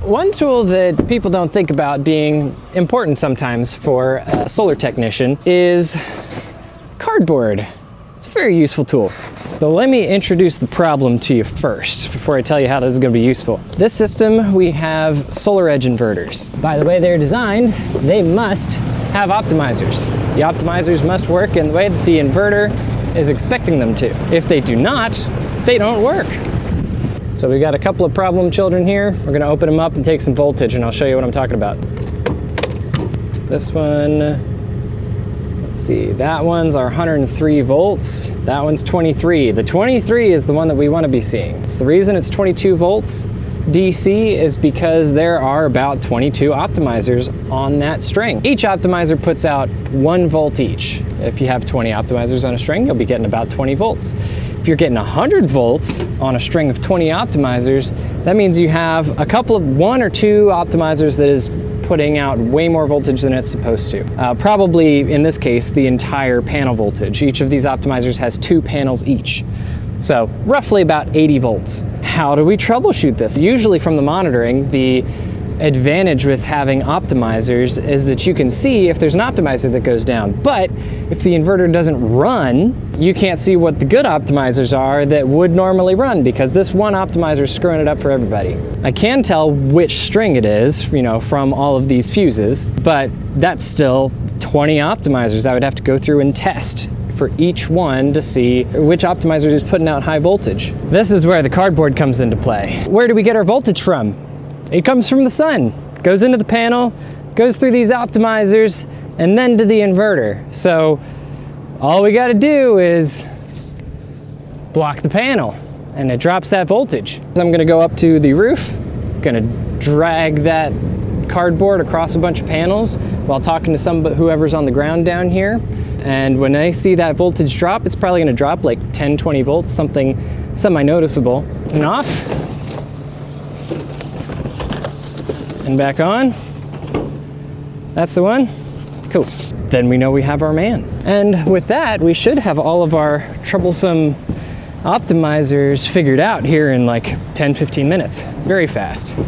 One tool that people don't think about being important sometimes for a solar technician is cardboard. It's a very useful tool. So let me introduce the problem to you first before I tell you how this is going to be useful. This system, we have SolarEdge inverters. By the way they're designed, they must have optimizers. The optimizers must work in the way that the inverter is expecting them to. If they do not, they don't work. So we've got a couple of problem children here. We're gonna open them up and take some voltage and I'll show you what I'm talking about. This one, let's see, that one's our 103 volts. That one's 23. The 23 is the one that we wanna be seeing. So the reason it's 22 volts DC is because there are about 22 optimizers on that string. Each optimizer puts out 1 volt each. If you have 20 optimizers on a string, you'll be getting about 20 volts. If you're getting 100 volts on a string of 20 optimizers, that means you have one or two optimizers that is putting out way more voltage than it's supposed to. Probably, in this case, the entire panel voltage. Each of these optimizers has 2 panels each. So roughly about 80 volts. How do we troubleshoot this? Usually from the monitoring, the advantage with having optimizers is that you can see if there's an optimizer that goes down. But if the inverter doesn't run, you can't see what the good optimizers are that would normally run because this one optimizer is screwing it up for everybody. I can tell which string it is, from all of these fuses, but that's still 20 optimizers I would have to go through and test for each one to see which optimizer is putting out high voltage. This is where the cardboard comes into play. Where do we get our voltage from? It comes from the sun, goes into the panel, goes through these optimizers, and then to the inverter. So all we gotta do is block the panel, and it drops that voltage. So I'm gonna go up to the roof, gonna drag that cardboard across a bunch of panels while talking to whoever's on the ground down here. And when I see that voltage drop, it's probably gonna drop like 10, 20 volts, something semi-noticeable. And off. And back on. That's the one. Cool. Then we know we have our man. And with that, we should have all of our troublesome optimizers figured out here in like 10, 15 minutes. Very fast.